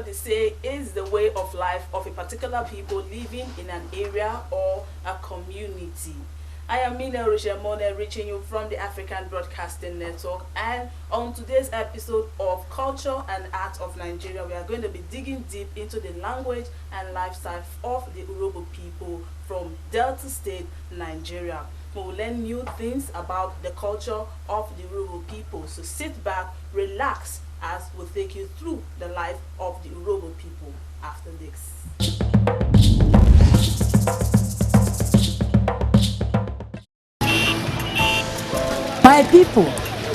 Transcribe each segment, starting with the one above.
they say is the way of life of a particular people living in an area or a community. I am Mina Rishamone, reaching you from the African Broadcasting Network, and on today's episode of Culture and Art of Nigeria, we are going to be digging deep into the language and lifestyle of the Urhobo people from Delta State, Nigeria. We will learn new things about the culture of the Urhobo people. So sit back, relax, as we'll take you through the life of the Urhobo people after this. My people,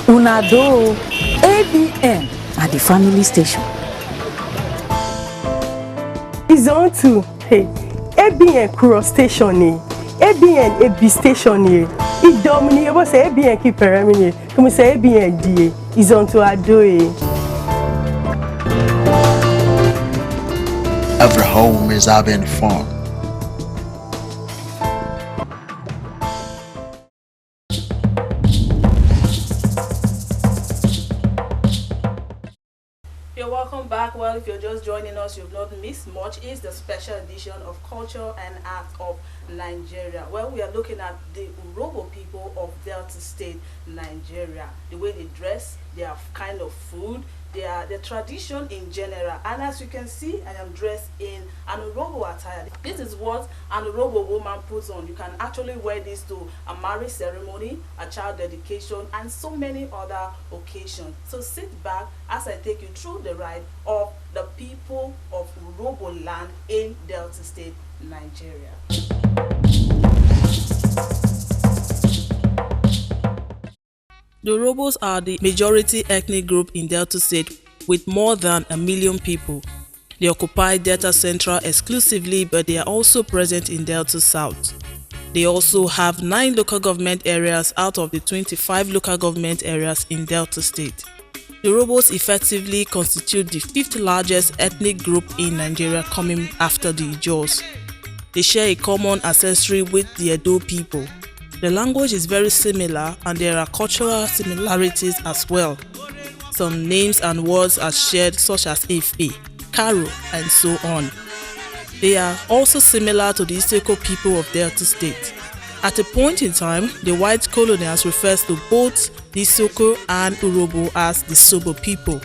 una do ABN at the family station. It's on to ABN Kuro station ABN AB station it dominate what say ABN keep pyramid come say ABN D is on to Ado. Every home is having fun. Welcome back. Well, if you're just joining us, you've not missed much. It's the special edition of Culture and Art of Nigeria. Well, we are looking at the Urhobo people of Delta State, Nigeria. The way they dress, their kind of food, their tradition in general. And as you can see, I am dressed in an Urhobo attire. This is what an Urhobo woman puts on. You can actually wear this to a marriage ceremony, a child dedication, and so many other occasions. So sit back as I take you through the ride of the people of Urhobo land in Delta State, Nigeria. The Urhobos are the majority ethnic group in Delta State with more than 1 million people. They occupy Delta Central exclusively, but they are also present in Delta South. They also have 9 local government areas out of the 25 local government areas in Delta State. The Urhobos effectively constitute the 5th largest ethnic group in Nigeria, coming after the Ijaws. They share a common ancestry with the Edo people. The language is very similar and there are cultural similarities as well. Some names and words are shared such as Ife, Karo, and so on. They are also similar to the Isoko people of Delta State. At a point in time, the white colonials refers to both the Isoko and Urhobo as the Sobo people.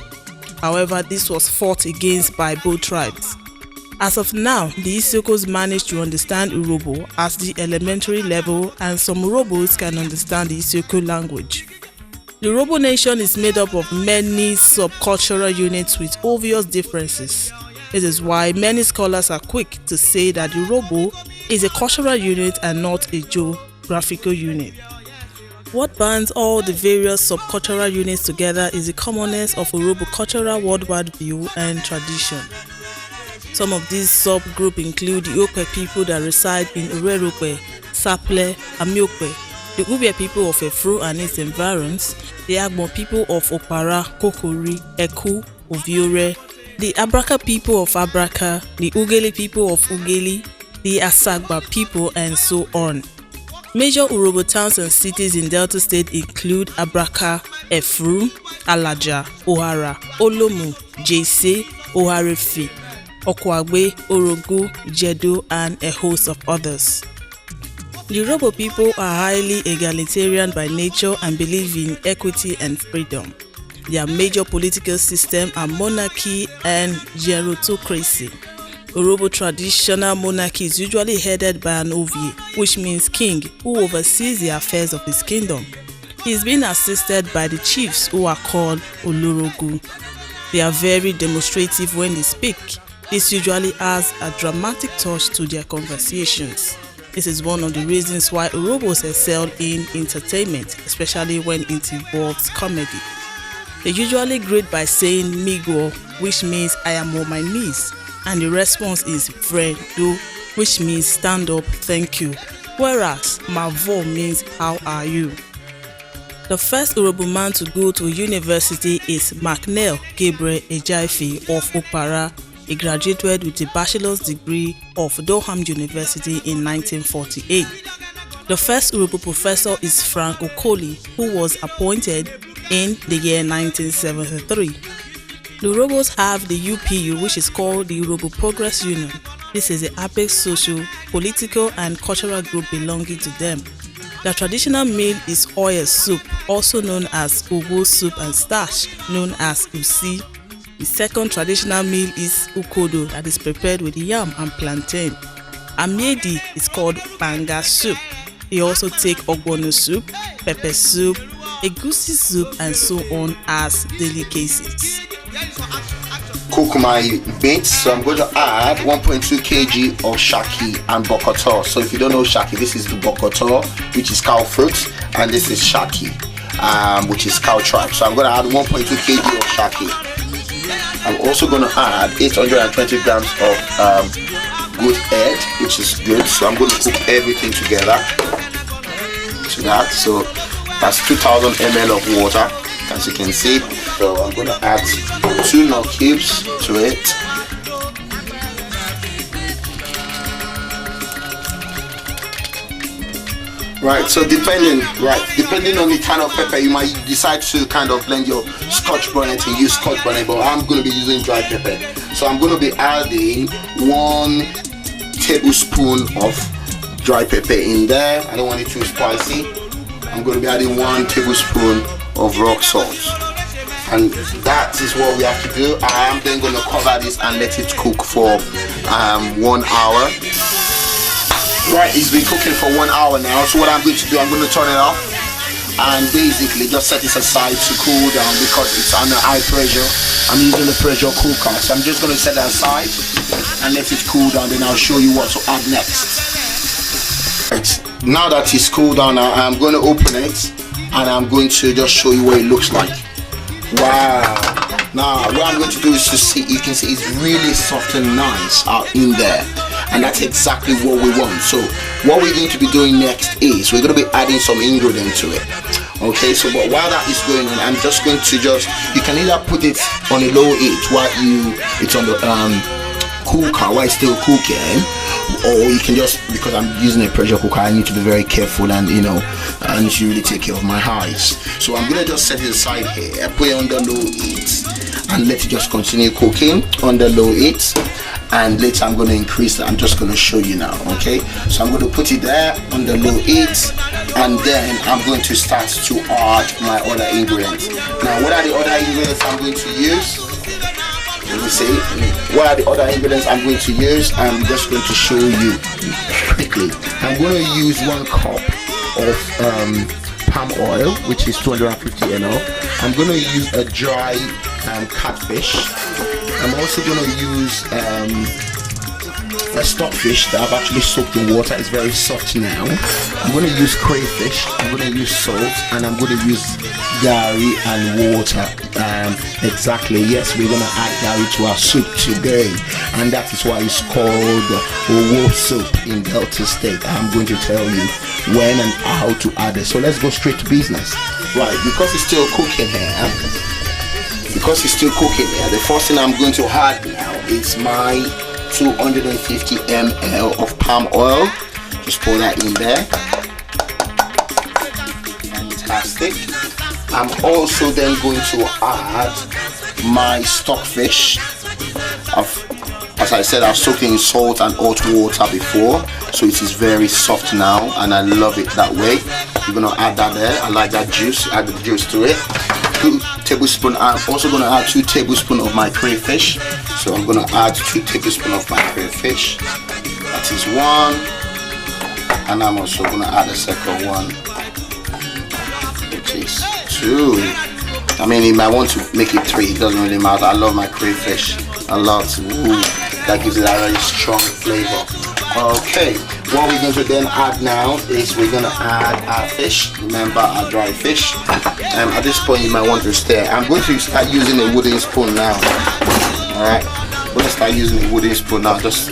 However, this was fought against by both tribes. As of now, the Isokos managed to understand Urhobo at the elementary level, and some Urhobos can understand the Isoko language. The Urhobo nation is made up of many subcultural units with obvious differences. This is why many scholars are quick to say that the Urhobo is a cultural unit and not a geographical unit. What binds all the various subcultural units together is the commonness of Urhobo cultural worldwide view and tradition. Some of these subgroups include the Okwe people that reside in Urhobo, Saple, Amiokwe, the Ubia people of Efru and its environs, the Agbo people of Opara, Kokori, Eku, Oviore, the Abraka people of Abraka, the Ugeli people of Ugeli, the Asagba people, and so on. Major Urhobo towns and cities in Delta State include Abraka, Efru, Alaja, Ohara, Olomu, Jese, Oharefi, Okwagbe, Orogu, Jedo, and a host of others. The Urhobo people are highly egalitarian by nature and believe in equity and freedom. Their major political system are monarchy and gerontocracy. Urhobo traditional monarchy is usually headed by an Ovie, which means king, who oversees the affairs of his kingdom. He is being assisted by the chiefs, who are called Olorogu. They are very demonstrative when they speak. This usually adds a dramatic touch to their conversations. This is one of the reasons why Urhobos excel in entertainment, especially when it involves comedy. They usually greet by saying Migo, which means I am on my knees, and the response is Fredo, which means stand up, thank you, whereas Mavo means how are you. The first Urhobo man to go to university is Macnell Gabriel Ejaife of Opara. He graduated with a bachelor's degree of Durham University in 1948. The first Urhobo professor is Frank Okoli, who was appointed in the year 1973. The Urhobos have the UPU, which is called the Urhobo Progress Union. This is the apex social, political and cultural group belonging to them. The traditional meal is oil soup, also known as Urhobo soup, and starch, known as usi. The second traditional meal is ukodo, that is prepared with yam and plantain. Amiedi is called banga soup. They also take ogbono soup, pepper soup, egusi soup, and so on as delicacies. Cook my meat, so I'm going to add 1.2 kg of shaki and bokoto. So if you don't know shaki, this is the bokoto, which is cow fruit, and this is shaki, which is cow tripe. So I'm going to add 1.2 kg of shaki. I'm also going to add 820 grams of good egg, which is good. So I'm going to cook everything together to that. So that's 2000 ml of water, as you can see. So I'm going to add 2 nut cubes to it. Right, so depending on the kind of pepper, you might decide to kind of blend your scotch bonnet and use scotch bonnet, but I'm going to be using dry pepper. So I'm going to be adding 1 tablespoon of dry pepper in there. I don't want it too spicy. I'm going to be adding 1 tablespoon of rock salt. And that is what we have to do. I am then going to cover this and let it cook for 1 hour. Right, it's been cooking for 1 hour now. So what I'm going to do, I'm going to turn it off and basically just set this aside to cool down because it's under high pressure. I'm using the pressure cooker, so I'm just going to set it aside and let it cool down. Then I'll show you what to add next. Right, now that it's cooled down, I'm going to open it and I'm going to just show you what it looks like. Wow. Now what I'm going to do is to see, you can see it's really soft and nice out in there, and that's exactly what we want. So what we're going to be doing next is we're going to be adding some ingredient to it. Okay, so but while that is going on, I'm just going to you can either put it on a low heat while it's on the cooker while it's still cooking, or you can just, because I'm using a pressure cooker, I need to be very careful and I need to really take care of my eyes. So I'm gonna just set it aside here, put it on the low heat and let it just continue cooking on the low heat, and later I'm going to increase it. I'm just going to show you now. Okay, so I'm going to put it there on the low heat, and then I'm going to start to add my other ingredients. Now what are the other ingredients I'm going to use? Let me see. What are the other ingredients I'm going to use? I'm just going to show you quickly. I'm going to use 1 cup of palm oil, which is 250 ml. I'm going to use a dry catfish. I'm also going to use a stockfish that I've actually soaked in water. It's very soft now. I'm going to use crayfish. I'm going to use salt, and I'm going to use gari and water. Exactly, yes, we're going to add gari to our soup today, and that is why it's called Urhobo soup in Delta State. I'm going to tell you when and how to add it. So let's go straight to business. Right, because it's still cooking here. The first thing I'm going to add now is my 250 ml of palm oil. Just pour that in there. Fantastic. I'm also then going to add my stockfish. As I said, I've soaked it in salt and hot water before, so it is very soft now, and I love it that way. You're going to add that there. I like that juice. Add the juice to it. 2 tablespoons. I'm also going to add 2 tablespoons of my crayfish. So I'm going to add 2 tablespoons of my crayfish. That is 1, and I'm also going to add a second one, which is 2. I mean, you might want to make it 3. It doesn't really matter. I love my crayfish a lot. Ooh, that gives it a very strong flavor. Okay, what we're going to then add now is we're going to add our fish. Remember, our dry fish. At this point you might want to stir. I'm going to start using a wooden spoon now. Alright, I'm going to start using a wooden spoon now. Just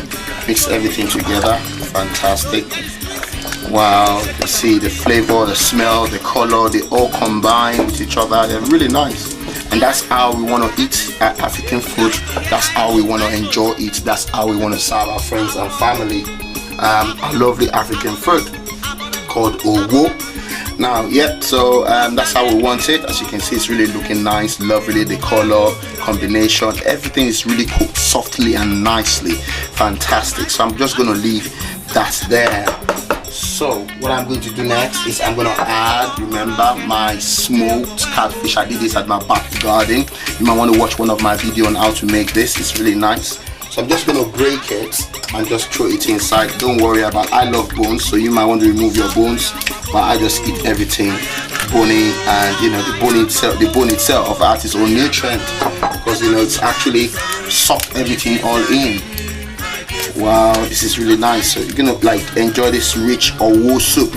mix everything together. Fantastic. Wow, you see the flavor, the smell, the color, they all combine with each other. They're really nice. And that's how we want to eat African food. That's how we want to enjoy it. That's how we want to serve our friends and family a lovely African food called Urhobo. Now, yep, so that's how we want it. As you can see, it's really looking nice, lovely. The color combination, everything is really cooked softly and nicely. Fantastic. So I'm just going to leave that there. So what I'm going to do next is I'm going to add, remember, my smoked catfish. I did this at my back garden. You might want to watch one of my videos on how to make this. It's really nice. So I'm just going to break it and just throw it inside. Don't worry about, I love bones, so you might want to remove your bones, but I just eat everything bony, and you know, the bone itself has its own nutrient, because you know it's actually sucked everything all in. Wow, this is really nice. So you're gonna like enjoy this rich Urhobo soup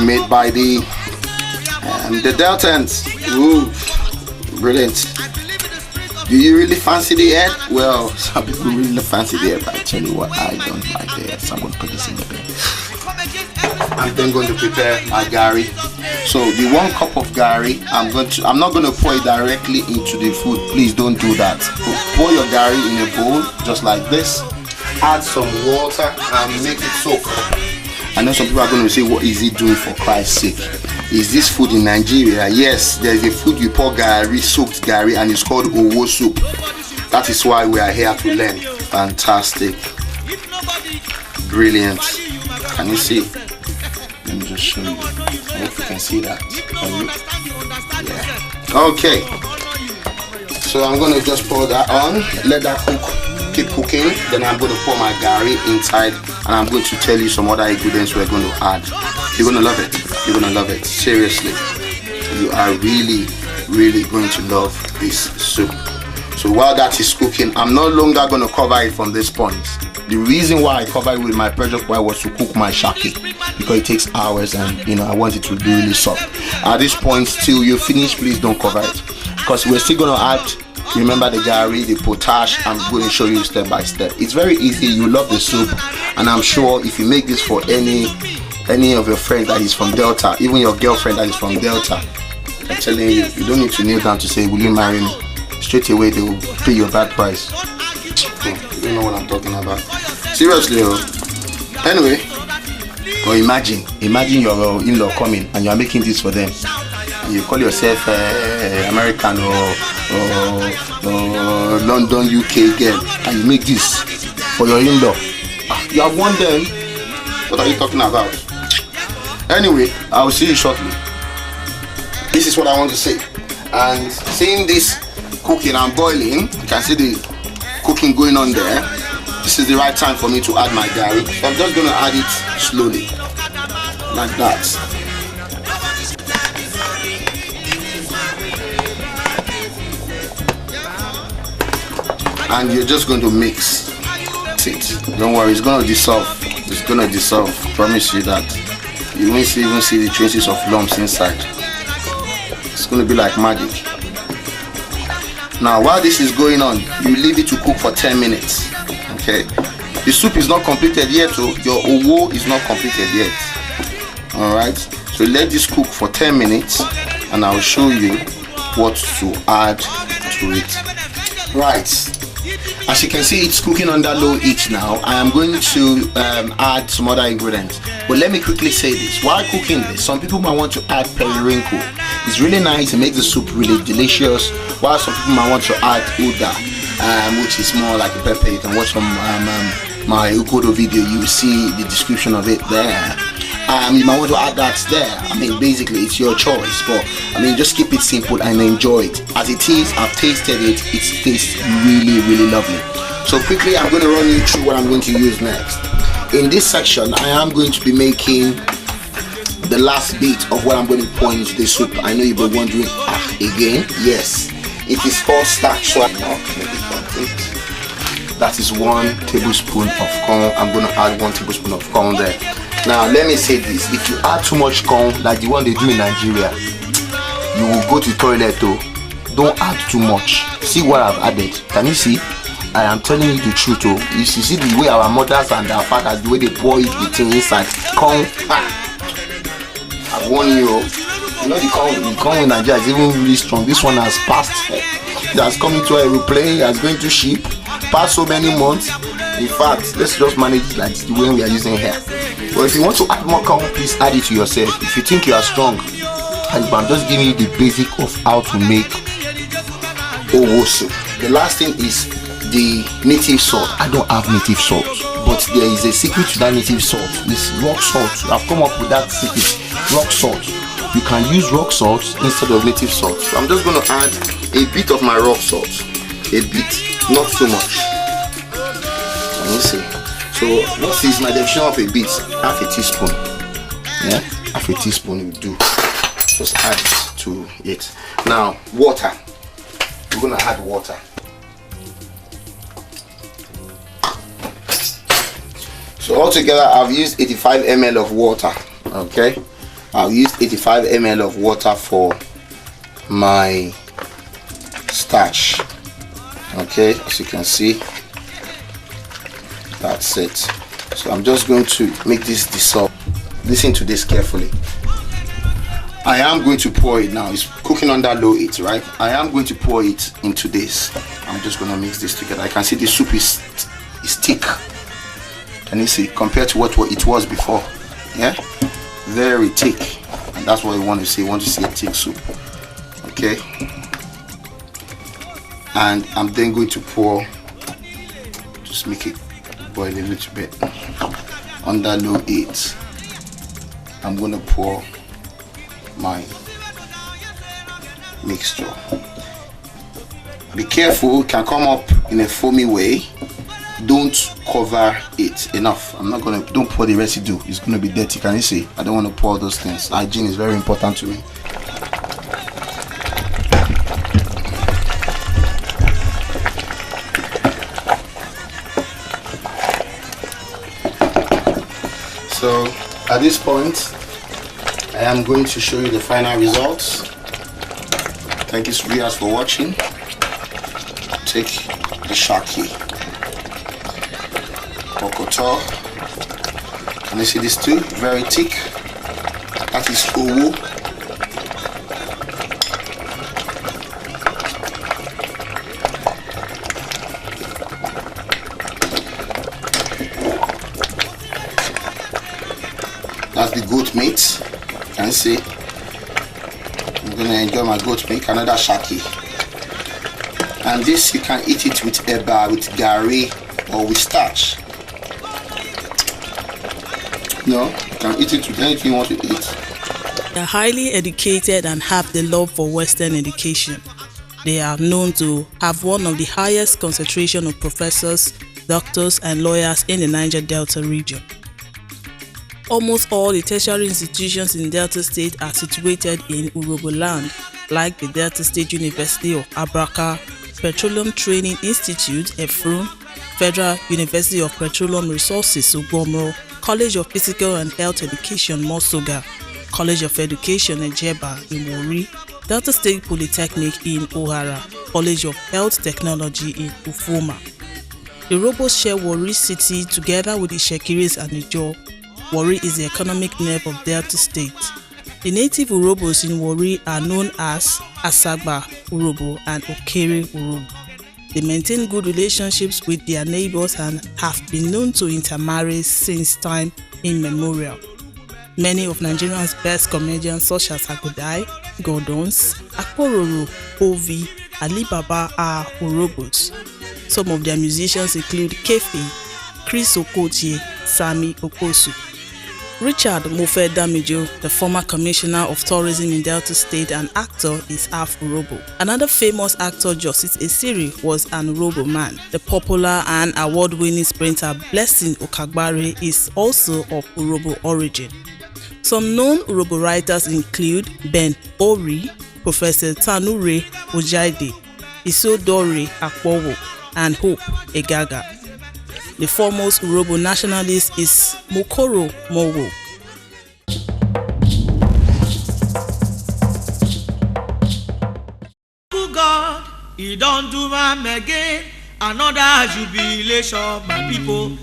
made by the Deltans. Ooh, brilliant. Do you really fancy the head? Well, some people really fancy the head, but I tell you what, I don't like the head, so I'm going to put this in the bed. I'm then going to prepare my gari. So the 1 cup of gari, I'm not going to pour it directly into the food. Please don't do that. Pour your gari in a bowl, just like this. Add some water and make it soak. I know some people are going to say, what is he doing, for Christ's sake? Is this food in Nigeria? Yes, there is a food you pour gari, soaked gari, and it's called Urhobo soup. That is why we are here to learn. Fantastic. Brilliant. Can you see? Let me just show you. I hope you can see that. Yeah. Okay. So I'm going to just pour that on. Let that cook. Keep cooking. Then I'm going to pour my gari inside, and I'm going to tell you some other ingredients we're going to add. You're going to love it. You're going to love it. Seriously. You are really, really going to love this soup. So while that is cooking, I'm no longer going to cover it from this point. The reason why I cover it with my pressure cooker was to cook my shaki, because it takes hours, and you know I want it to be really soft. At this point, till you finish, please don't cover it, because we're still going to add, remember, the gari, the potash. I'm going to show you step by step. It's very easy. You love the soup, and I'm sure if you make this for any of your friends that is from Delta, even your girlfriend that is from Delta, I'm telling you, you don't need to kneel down to say, will you marry me? Straight away they will pay you a bad price. You don't know what I'm talking about. Seriously. Anyway, or imagine your in-law coming and you are making this for them. You call yourself American or London, UK girl, and you make this for your in-law. You have won them. What are you talking about? Anyway, I will see you shortly. This is what I want to say. And seeing this cooking and boiling, you can see the cooking going on there. This is the right time for me to add my gari. So I'm just going to add it slowly, like that. And you're just going to mix it. Don't worry, it's going to dissolve. It's going to dissolve. Promise you that. You won't even see the traces of lumps inside. It's going to be like magic. Now while this is going on, you leave it to cook for 10 minutes. Okay, the soup is not completed yet, so your Urhobo is not completed yet. Alright, so let this cook for 10 minutes and I'll show you what to add to it. Right, as you can see, it's cooking under low heat now. I am going to add some other ingredients, but let me quickly say this. While cooking this, some people might want to add periwinkle. It's really nice and makes the soup really delicious, while some people might want to add uda, which is more like a pepper. You can watch from my Urhobo video, you will see the description of it there. You might want to add that there. I mean, basically it's your choice, but I mean, just keep it simple and enjoy it. As it is, I've tasted it, it tastes really, really lovely. So quickly, I'm going to run you through what I'm going to use next. In this section, I am going to be making the last bit of what I'm going to pour into the soup. I know you've been wondering, again? Yes, it is called starch. So that is 1 tablespoon of corn. I'm going to add 1 tablespoon of corn there. Now let me say this, if you add too much corn like the one they do in Nigeria, you will go to the toilet though. Don't add too much. See what I've added. Can you see? I am telling you the truth though. You see the way our mothers and our fathers, the way they pour it, the thing inside corn. I warn you, you know the corn in Nigeria is even really strong. This one has passed. It has come into a aeroplane, it has going to ship, passed so many months. In fact, let's just manage it like the way we are using here. But if you want to add more corn, please add it to yourself. If you think you are strong, and I'm just giving you the basic of how to make owo soup. The last thing is the native salt. I don't have native salt, but there is a secret to that native salt. This rock salt. I've come up with that secret. Rock salt. You can use rock salt instead of native salt. So I'm just going to add a bit of my rock salt. A bit, not so much. Let me see. So what is my definition of a bit? Half a teaspoon. Yeah, half a teaspoon will do. Just add it to it. Now water. We're gonna add water. So altogether, I've used 85 ml of water. Okay, I've used 85 ml of water for my starch. Okay, as you can see, that's it. So I'm just going to make this dissolve. Listen to this carefully. I am going to pour it now. It's cooking under low heat, right? I am going to pour it into this. I'm just going to mix this together. I can see the soup is thick. Can you see? Compared to what it was before. Yeah? Very thick. And that's what I want to see. I want to see a thick soup. Okay? And I'm then going to pour, just make it boil a little bit. Under low heat, I'm going to pour my mixture. Be careful, it can come up in a foamy way. Don't cover it enough. Don't pour the residue, it's gonna be dirty. Can you see? I don't want to pour those things. Hygiene is very important to me. So at this point, I am going to show you the final results. Thank you viewers for watching. Take the shaki, okoto. Can you see this too? Very thick. That is owo. That's the goat meat. Can you see? I'm gonna enjoy my goat meat. Another shaki. And this you can eat it with eba, with gari, or with starch. No, you can eat it with anything you want to eat. They are highly educated and have the love for Western education. They are known to have one of the highest concentration of professors, doctors, and lawyers in the Niger Delta region. Almost all the tertiary institutions in Delta State are situated in Urhobo land, like the Delta State University of Abraka, Petroleum Training Institute, Efrun, Federal University of Petroleum Resources, Ugomro, College of Physical and Health Education, Mosoga, College of Education, Ejeba, in Wori, Delta State Polytechnic in Ohara, College of Health Technology in Ufoma. The Urhobos share Wori city together with the Shekiris and Ijo. Wori is the economic nerve of Delta State. The native Urhobos in Wori are known as Asagba Urhobo and Okere Urhobo. They maintain good relationships with their neighbors and have been known to intermarry since time immemorial. Many of Nigeria's best comedians such as Agodai, Gordons, Akpororo, Ovi, Ali Baba are Urhobos. Some of their musicians include Kefi, Chris Okotie, Sami Okosu. Richard Mofe Damijo, the former commissioner of tourism in Delta State and actor, is half Urhobo. Another famous actor, Justice Esiri, was an Urhobo man. The popular and award-winning sprinter Blessing Okagbare is also of Urhobo origin. Some known Urhobo writers include Ben Ori, Professor Tanure Ojaide, Isodore Akpowo, and Hope Egaga. The foremost Urhobo nationalist is Mokoro Mowo. God, he don't do am again. Another jubilation, my people.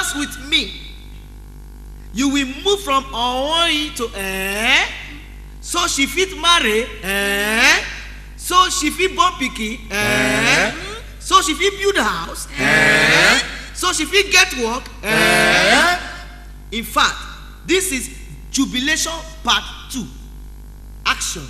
dance with me, you will move from Oi to so she fit marry, so she fit born pikin, so she fit build a house, so she fit get work. In fact, this is jubilation part 2. Action.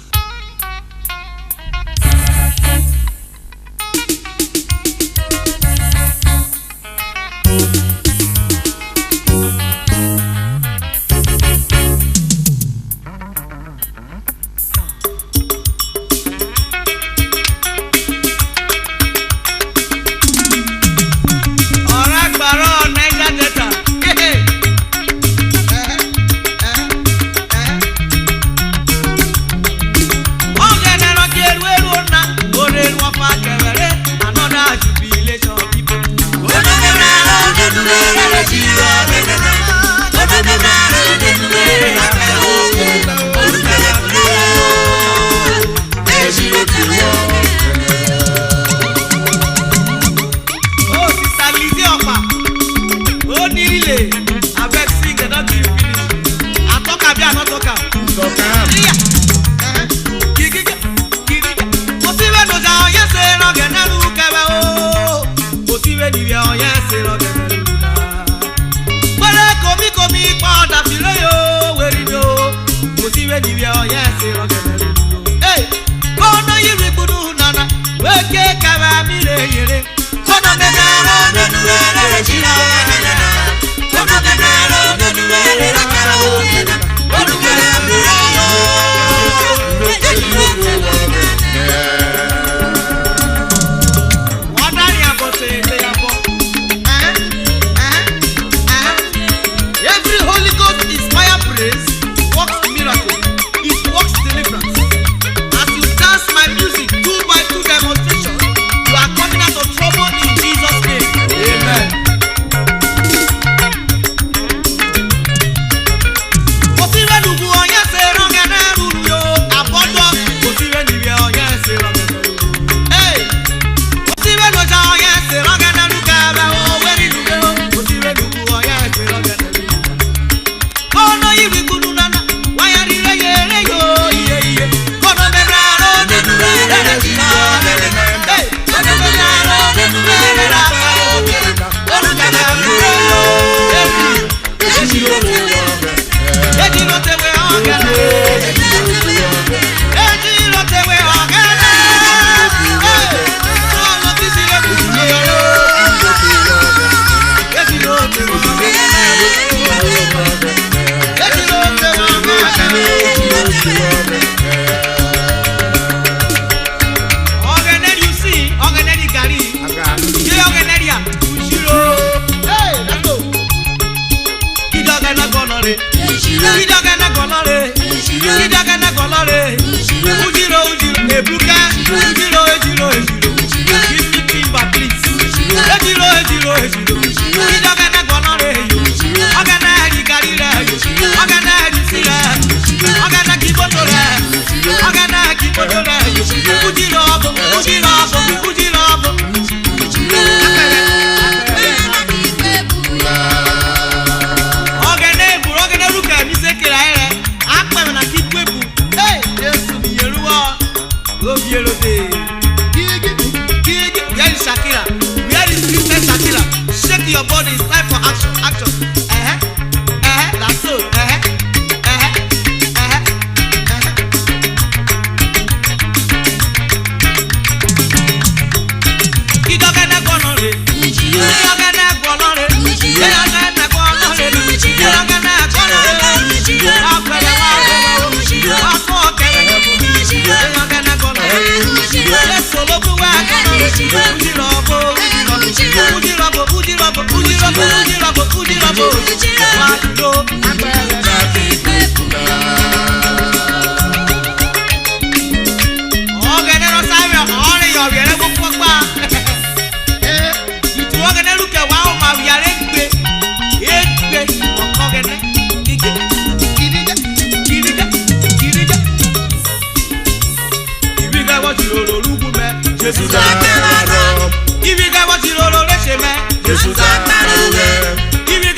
If you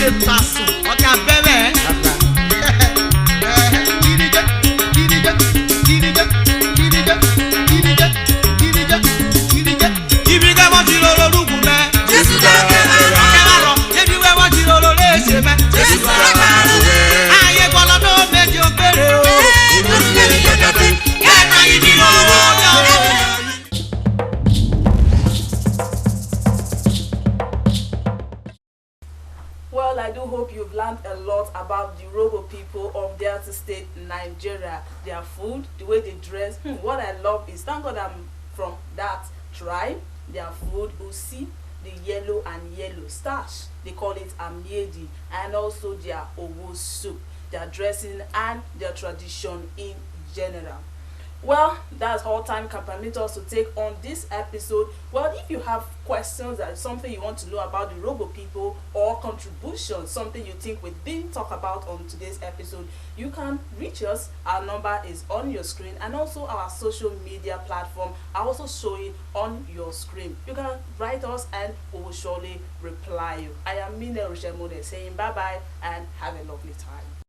lè ta sùn ọ̀kẹ́ abẹ́rẹ́. Gidigẹ́ gidigẹ́ gidigẹ́ gidigẹ́ gidigẹ́ gidigẹ́ gidigẹ́. Ibi kẹ́ wọ́n ti lọ lórúkú mẹ́. Jésù dákẹ́ máa rọ̀. Ọ̀kẹ́ máa rọ̀. Ebi wẹ́ wọ́n ti lọ lórí èsè mẹ́. Jésù dákẹ́ máa rọ̀. Ayé gbọ́dọ̀ tó méjì ó péré o. Kẹ́ẹ̀ta yìí ni mo wọ́ ọ́. Well, I do hope you've learned a lot about the Urhobo people of Delta State, Nigeria. Their food, the way they dress. What I love is, thank God I'm from that tribe. Their food, usi, the yellow starch. They call it amiedi, and also their owo soup, their dressing, and their tradition in general. Well, that's all time can permit us to take on this episode. Well, if you have questions or something you want to know about the Urhobo people, or contributions, something you think we didn't talk about on today's episode, you can reach us. Our number is on your screen, and also our social media platform are also showing on your screen. You can write us and we will surely reply you. I am Mine Rushemone saying bye bye and have a lovely time.